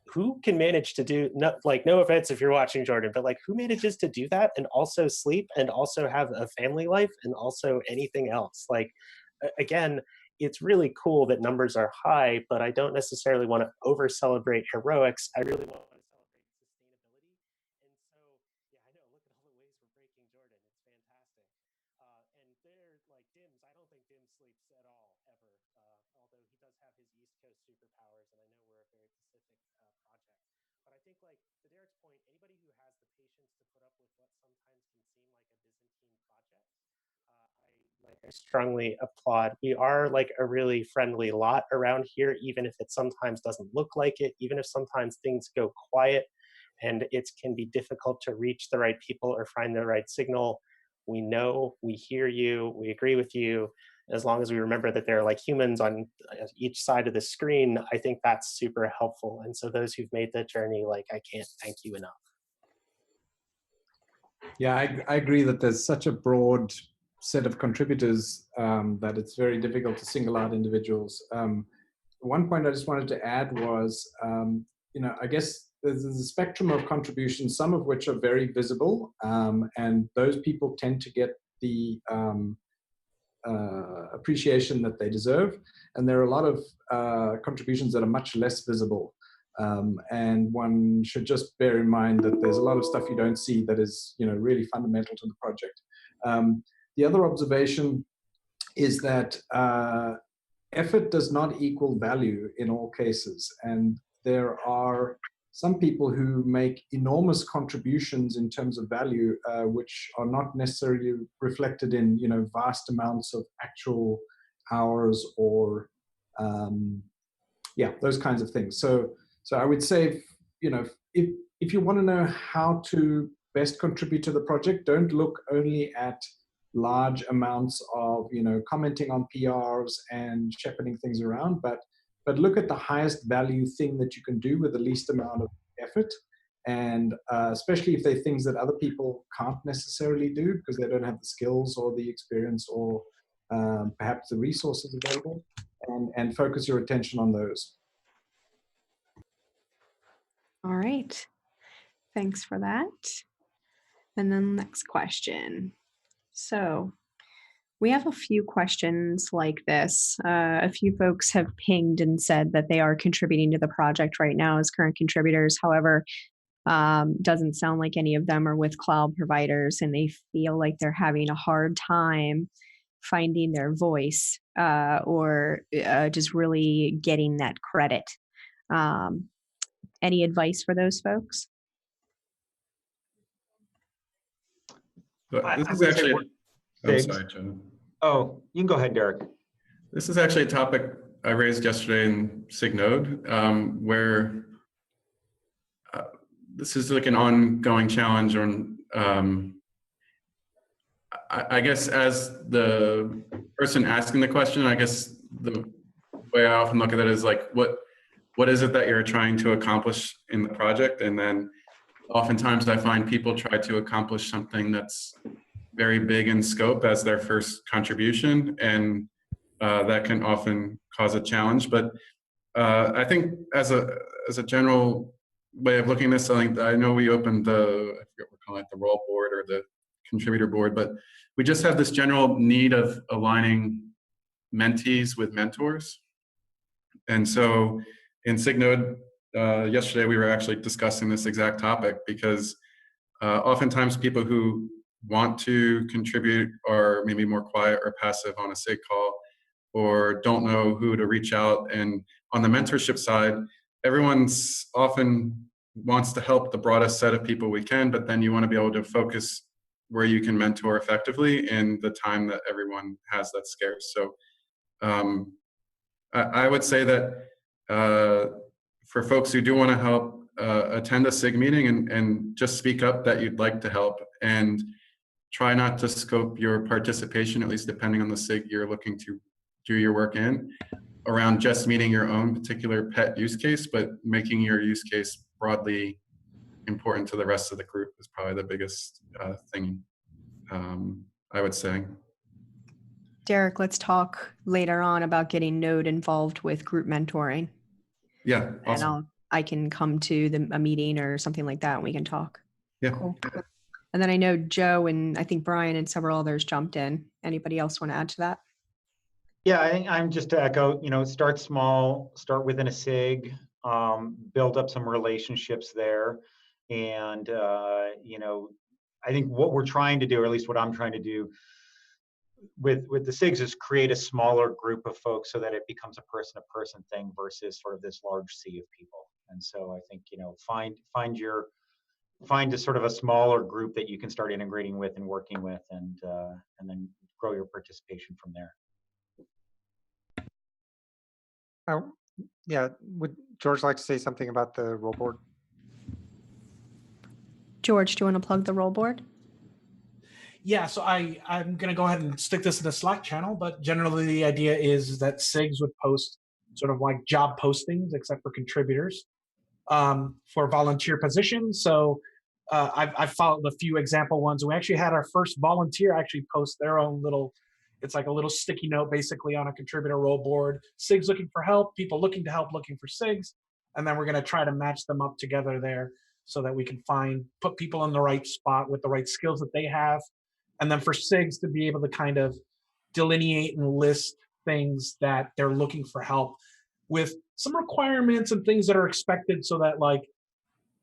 Speaker 3: who can manage to do, no offense if you're watching Jordan, but like who manages to do that and also sleep and also have a family life and also anything else? Like, again, it's really cool that numbers are high, but I don't necessarily want to over celebrate heroics. I really want to celebrate sustainability. And so, yeah, I know, look at all the ways we're breaking Jordan. It's fantastic. And they're like Dims. I don't think Dims sleeps at all, ever. Although he does have his East Coast superpowers, and I know we're a very Pacific project. But I think, like, to Derek's point, anybody who has the patience to put up with what sometimes can seem like a Byzantine project, I Like, I strongly applaud. We are like a really friendly lot around here, even if it sometimes doesn't look like it, even if sometimes things go quiet and it can be difficult to reach the right people or find the right signal. We know, we hear you, we agree with you. As long as we remember that there are like humans on each side of the screen, I think that's super helpful. And so those who've made that journey, like, I can't thank you enough.
Speaker 7: Yeah, I agree that there's such a broad set of contributors that it's very difficult to single out individuals. One point I just wanted to add was, I guess there's a spectrum of contributions, some of which are very visible, and those people tend to get the appreciation that they deserve. And there are a lot of contributions that are much less visible. And one should just bear in mind that there's a lot of stuff you don't see that is, really fundamental to the project. The other observation is that effort does not equal value in all cases. And there are some people who make enormous contributions in terms of value, which are not necessarily reflected in, vast amounts of actual hours or, those kinds of things. So I would say, if you want to know how to best contribute to the project, don't look only at large amounts of, commenting on PRs and shepherding things around, but look at the highest value thing that you can do with the least amount of effort. And especially if they're things that other people can't necessarily do because they don't have the skills or the experience or perhaps the resources available, and focus your attention on those.
Speaker 1: All right. Thanks for that. And then next question. So we have a few questions like this. A few folks have pinged and said that they are contributing to the project right now as current contributors. However, doesn't sound like any of them are with cloud providers, and they feel like they're having a hard time finding their voice or just really getting that credit. Any advice for those folks?
Speaker 6: This is actually, I'm sorry, Joe.
Speaker 5: Oh, you can go ahead, Derek.
Speaker 6: This is actually a topic I raised yesterday in SIG-Node, where this is like an ongoing challenge on, I guess as the person asking the question, I guess the way I often look at it is like, what is it that you're trying to accomplish in the project? And then oftentimes I find people try to accomplish something that's very big in scope as their first contribution, and that can often cause a challenge. But I think as a general way of looking at this, I know we opened I forget what we're calling it, the role board or the contributor board, but we just have this general need of aligning mentees with mentors. And so in SIG-Node, yesterday we were actually discussing this exact topic, because oftentimes people who want to contribute are maybe more quiet or passive on a SIG call, or don't know who to reach out. And on the mentorship side, everyone's often wants to help the broadest set of people we can, but then you want to be able to focus where you can mentor effectively in the time that everyone has that's scarce. So I would say that for folks who do want to help, attend a SIG meeting and just speak up that you'd like to help, and try not to scope your participation, at least depending on the SIG you're looking to do your work in, around just meeting your own particular pet use case, but making your use case broadly important to the rest of the group is probably the biggest thing, I would say.
Speaker 1: Derek, let's talk later on about getting Node involved with group mentoring.
Speaker 6: Yeah, awesome.
Speaker 1: And I can come to a meeting or something like that and we can talk.
Speaker 6: Yeah.
Speaker 1: Cool. And then I know Joe and I think Brian and several others jumped in. Anybody else want to add to that?
Speaker 5: Yeah, I think I'm just to echo, start small, start within a SIG, build up some relationships there. And, I think what we're trying to do, or at least what I'm trying to do with the SIGs, is create a smaller group of folks so that it becomes a person-to-person thing versus sort of this large sea of people. And so I think, find find a sort of a smaller group that you can start integrating with and working with, and then grow your participation from there.
Speaker 4: Yeah, would George like to say something about the roll board?
Speaker 1: George, do you want to plug the roll board?
Speaker 9: Yeah, so I'm going to go ahead and stick this in the Slack channel, but generally the idea is that SIGs would post sort of like job postings, except for contributors, for volunteer positions. So I've followed a few example ones. We actually had our first volunteer actually post their own little, it's like a little sticky note basically on a contributor roll board. SIGs looking for help, people looking to help, looking for SIGs. And then we're going to try to match them up together there so that we can put people in the right spot with the right skills that they have. And then for SIGs to be able to kind of delineate and list things that they're looking for help with, some requirements and things that are expected, so that, like,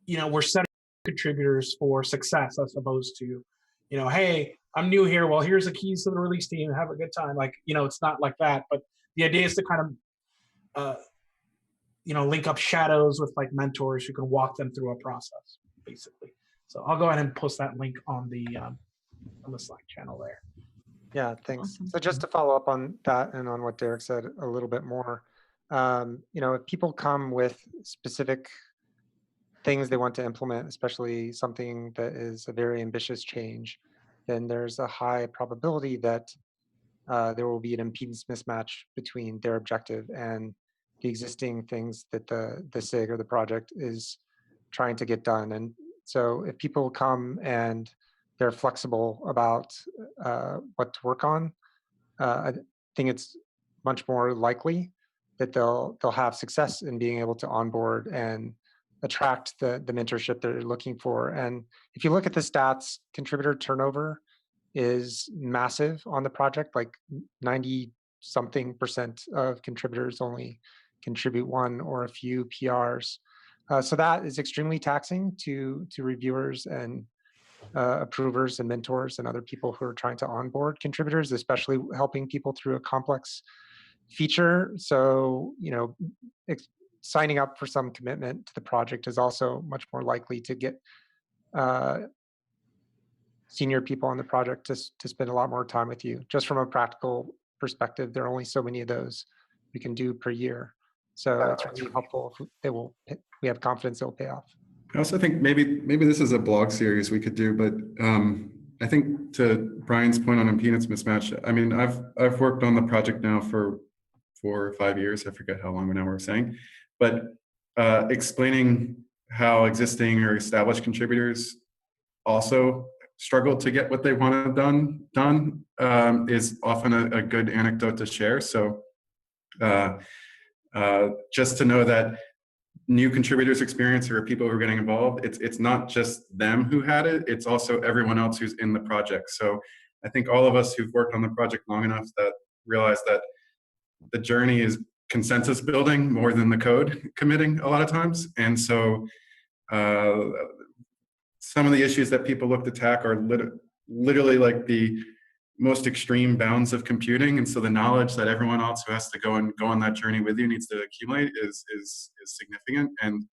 Speaker 9: you know, we're setting contributors for success as opposed to, you know, hey, I'm new here, well, here's the keys to the release team, have a good time. Like, you know, it's not like that. But the idea is to kind of you know, link up shadows with like mentors who can walk them through a process, basically. So I'll go ahead and post that link on the Slack channel there.
Speaker 4: Yeah, thanks.
Speaker 1: Awesome.
Speaker 4: So just to follow up on that and on what Derek said a little bit more, you know, if people come with specific things they want to implement, especially something that is a very ambitious change, then there's a high probability that there will be an impedance mismatch between their objective and the existing things that the SIG or the project is trying to get done. And so if people come and they're flexible about what to work on, I think it's much more likely that they'll have success in being able to onboard and attract the mentorship they're looking for. And if you look at the stats, contributor turnover is massive on the project. Like 90-something% of contributors only contribute one or a few PRs. So that is extremely taxing to reviewers and approvers and mentors and other people who are trying to onboard contributors, especially helping people through a complex feature. So, you know, signing up for some commitment to the project is also much more likely to get senior people on the project to spend a lot more time with you. Just from a practical perspective, there are only so many of those we can do per year. So it's really helpful if we have confidence it'll pay off.
Speaker 6: I also think maybe this is a blog series we could do, but I think to Brian's point on impedance mismatch, I mean, I've worked on the project now for 4 or 5 years. I forget how long now we're saying, but explaining how existing or established contributors also struggle to get what they want done is often a good anecdote to share. So just to know that new contributors experience or people who are getting involved, it's not just them who had it, it's also everyone else who's in the project. So I think all of us who've worked on the project long enough that realize that the journey is consensus building more than the code committing a lot of times. And so some of the issues that people look to tackle are literally like the most extreme bounds of computing, and so the knowledge that everyone else who has to go on that journey with you needs to accumulate is significant. And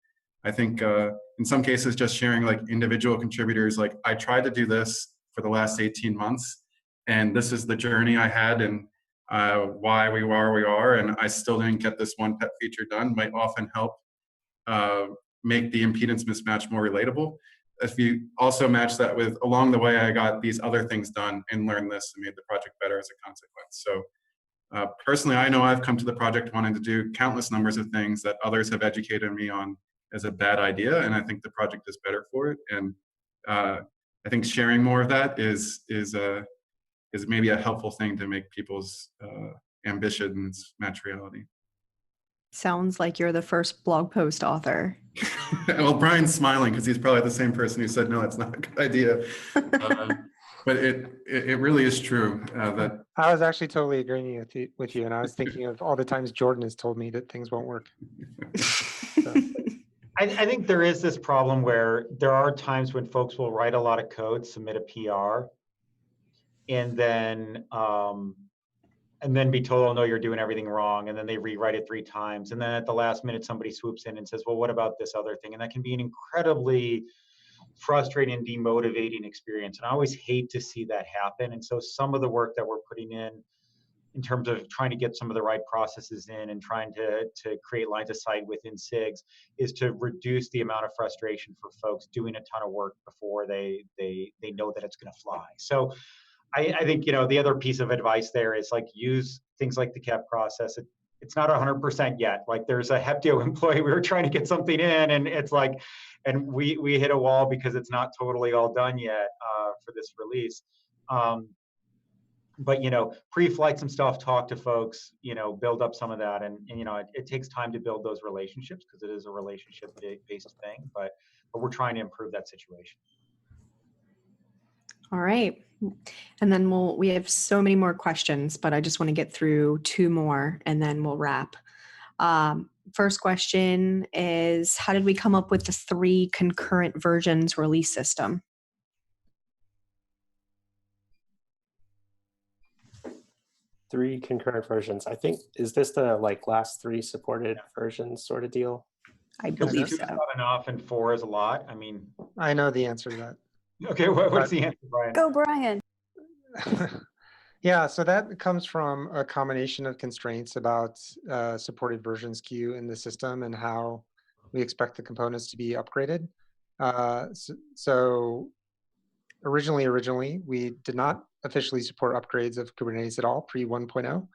Speaker 6: I think in some cases, just sharing like individual contributors, like I tried to do this for the last 18 months, and this is the journey I had, and why we are where we are, and I still didn't get this one pet feature done, might often help make the impedance mismatch more relatable. If you also match that with, along the way, I got these other things done and learned this and made the project better as a consequence. So personally, I know I've come to the project wanting to do countless numbers of things that others have educated me on as a bad idea, and I think the project is better for it. And I think sharing more of that is maybe a helpful thing to make people's ambitions match reality.
Speaker 1: Sounds like you're the first blog post author.
Speaker 6: Well, Brian's smiling because he's probably the same person who said, no, it's not a good idea. But it really is true that
Speaker 4: I was actually totally agreeing with you, and I was thinking of all the times Jordan has told me that things won't work. So.
Speaker 5: I think there is this problem where there are times when folks will write a lot of code, submit a PR, and then be told, oh, no, you're doing everything wrong. And then they rewrite it 3 times. And then at the last minute, somebody swoops in and says, well, what about this other thing? And that can be an incredibly frustrating and demotivating experience. And I always hate to see that happen. And so some of the work that we're putting in terms of trying to get some of the right processes in and trying to create lines of sight within SIGs is to reduce the amount of frustration for folks doing a ton of work before they know that it's going to fly. So I think, you know, the other piece of advice there is like use things like the KEP process. It's not 100% yet. Like there's a Heptio employee, we were trying to get something in and it's like, and we hit a wall because it's not totally all done yet for this release. But, you know, pre-flight some stuff, talk to folks, you know, build up some of that. And you know, it takes time to build those relationships because it is a relationship-based thing, but we're trying to improve that situation.
Speaker 1: All right. And then we have so many more questions, but I just want to get through 2 more and then we'll wrap. First question is, how did we come up with the 3 concurrent versions release system?
Speaker 3: Three concurrent versions. I think, is this the like last 3 supported versions sort of deal?
Speaker 1: I believe
Speaker 5: 2 is
Speaker 1: so.
Speaker 5: not enough and 4 is a lot. I mean,
Speaker 4: I know the answer to that.
Speaker 5: okay, what's the answer, Brian?
Speaker 8: Go, Brian.
Speaker 4: Yeah, so that comes from a combination of constraints about supported versions queue in the system and how we expect the components to be upgraded. So originally, we did not officially support upgrades of Kubernetes at all pre 1.0.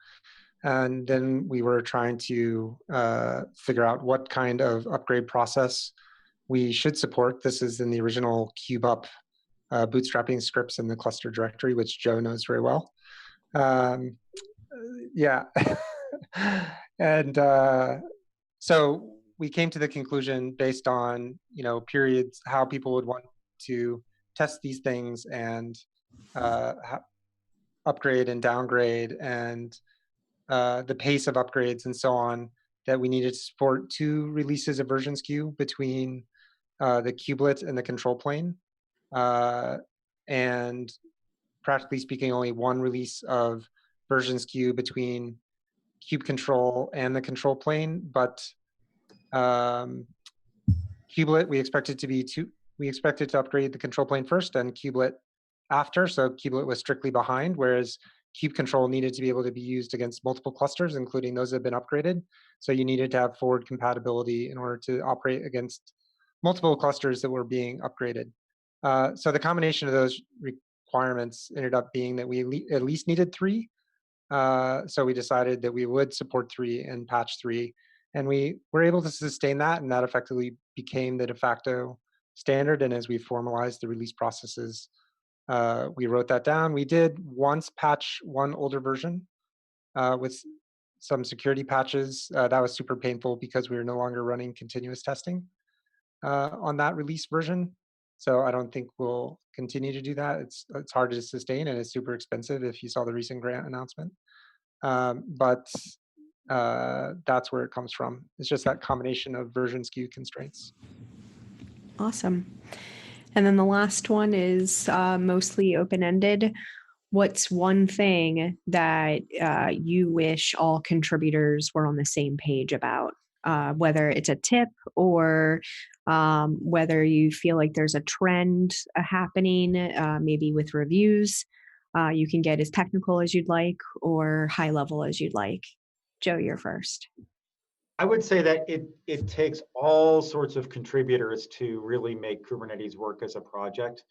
Speaker 4: And then we were trying to figure out what kind of upgrade process we should support. This is in the original KubeUp bootstrapping scripts in the cluster directory, which Joe knows very well. Yeah. And so we came to the conclusion based on, you know, periods, how people would want to test these things and upgrade and downgrade and the pace of upgrades and so on, that we needed to support 2 releases of versions queue between the kubelet and the control plane. And practically speaking, only 1 release of versions queue between kube control and the control plane. But kubelet, we expected to upgrade the control plane first and kubelet after. So kubelet was strictly behind, whereas kube control needed to be able to be used against multiple clusters, including those that have been upgraded. So you needed to have forward compatibility in order to operate against multiple clusters that were being upgraded. So the combination of those requirements ended up being that we at least needed 3. So we decided that we would support 3 and patch 3. And we were able to sustain that, and that effectively became the de facto standard. And as we formalized the release processes, we wrote that down. We did once patch 1 older version with some security patches. That was super painful because we were no longer running continuous testing on that release version. So I don't think we'll continue to do that. It's hard to sustain and it's super expensive if you saw the recent grant announcement. But that's where it comes from. It's just that combination of version skew constraints.
Speaker 1: Awesome. And then the last one is mostly open-ended. What's one thing that you wish all contributors were on the same page about? Whether it's a tip or whether you feel like there's a trend happening, maybe with reviews. You can get as technical as you'd like or high level as you'd like. Joe, you're first.
Speaker 5: I would say that it takes all sorts of contributors to really make Kubernetes work as a project.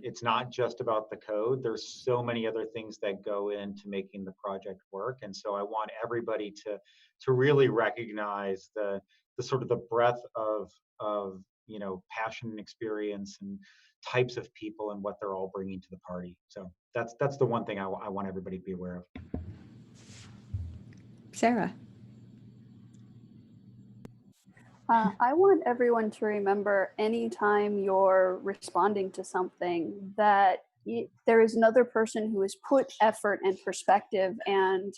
Speaker 5: It's not just about the code. There's so many other things that go into making the project work. And so I want everybody to really recognize the sort of the breadth of you know, passion and experience and types of people and what they're all bringing to the party. So that's the one thing I want everybody to be aware of.
Speaker 1: Sarah.
Speaker 8: I want everyone to remember anytime you're responding to something that there is another person who has put effort and perspective and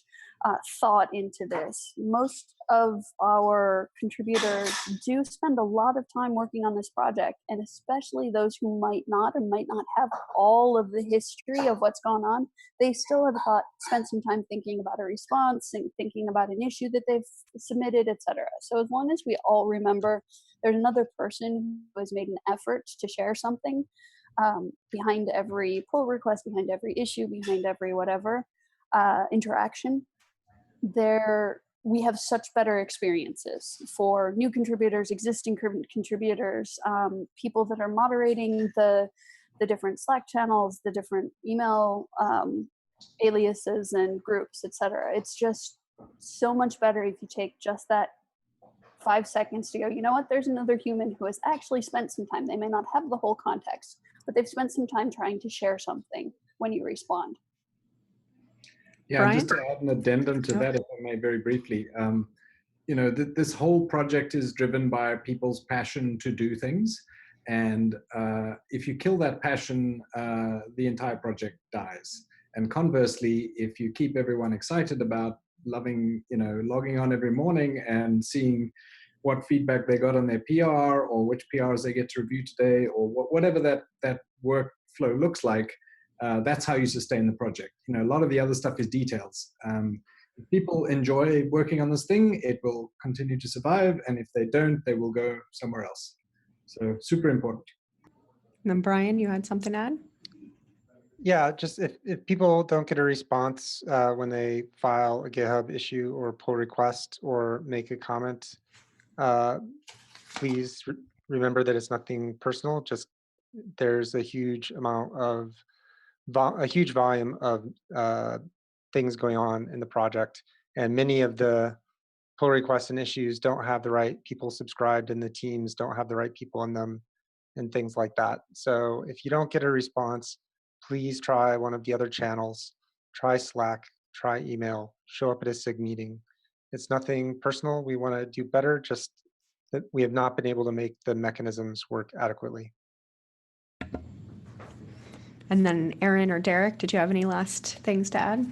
Speaker 8: thought into this. Most of our contributors do spend a lot of time working on this project, and especially those who might not have all of the history of what's gone on. They still have spent some time thinking about a response and thinking about an issue that they've submitted, etc. So as long as we all remember there's another person who has made an effort to share something behind every pull request, behind every issue, behind every whatever interaction. We have such better experiences for new contributors, existing contributors, people that are moderating the different Slack channels, the different email aliases and groups, etc. It's just so much better if you take just that 5 seconds to go, you know what, there's another human who has actually spent some time. They may not have the whole context, but they've spent some time trying to share something when you respond.
Speaker 7: Yeah, and just to add an addendum to that, if I may, very briefly, you know, this whole project is driven by people's passion to do things. And if you kill that passion, the entire project dies. And conversely, if you keep everyone excited about loving, you know, logging on every morning and seeing what feedback they got on their PR or which PRs they get to review today or whatever that workflow looks like, that's how you sustain the project. You know, a lot of the other stuff is details. If people enjoy working on this thing, it will continue to survive. And if they don't, they will go somewhere else. So super important.
Speaker 1: And then Brian, you had something to add?
Speaker 4: Yeah, just if people don't get a response when they file a GitHub issue or pull request or make a comment, please remember that it's nothing personal. Just there's a huge amount of a huge volume of things going on in the project, and many of the pull requests and issues don't have the right people subscribed, and the teams don't have the right people in them, and things like that. So if you don't get a response, please try one of the other channels, try Slack, try email, show up at a SIG meeting. It's nothing personal. We want to do better, just that we have not been able to make the mechanisms work adequately.
Speaker 1: And then Aaron or Derek, did you have any last things to add?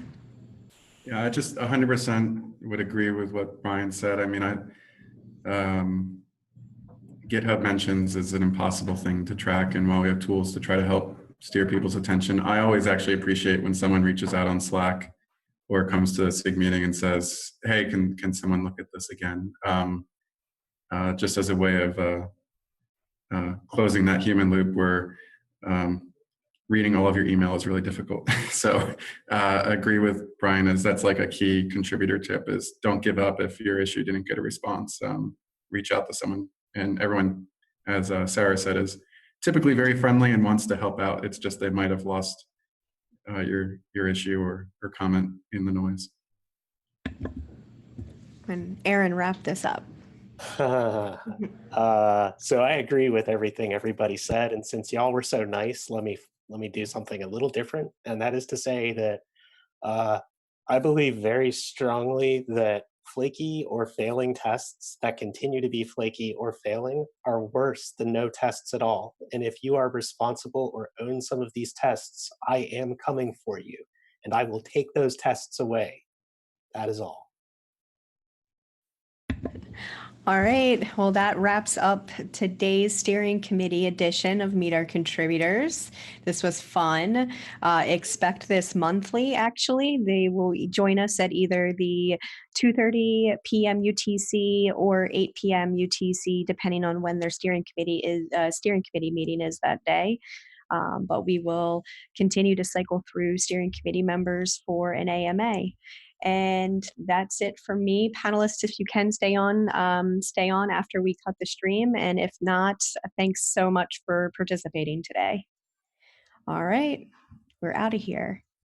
Speaker 6: Yeah, I just 100% would agree with what Brian said. I mean, GitHub mentions is an impossible thing to track, and while we have tools to try to help steer people's attention, I always actually appreciate when someone reaches out on Slack or comes to a SIG meeting and says, hey, can someone look at this again? Just as a way of closing that human loop where reading all of your email is really difficult. So I agree with Brian, as that's like a key contributor tip, is don't give up if your issue didn't get a response. Reach out to someone. And everyone, as Sarah said, is typically very friendly and wants to help out. It's just they might have lost your issue or comment in the noise.
Speaker 1: And Aaron, wrap this up.
Speaker 3: So I agree with everything everybody said, and since y'all were so nice, let me do something a little different, and that is to say that I believe very strongly that flaky or failing tests that continue to be flaky or failing are worse than no tests at all. And if you are responsible or own some of these tests, I am coming for you, and I will take those tests away. That is all.
Speaker 1: All right. Well, that wraps up today's steering committee edition of Meet Our Contributors. This was fun. Expect this monthly, actually. They will join us at either the 2:30 p.m. UTC or 8 p.m. UTC, depending on when their steering committee meeting is that day. But we will continue to cycle through steering committee members for an AMA. And that's it for me. Panelists, if you can stay on after we cut the stream. And if not, thanks so much for participating today. All right, we're out of here.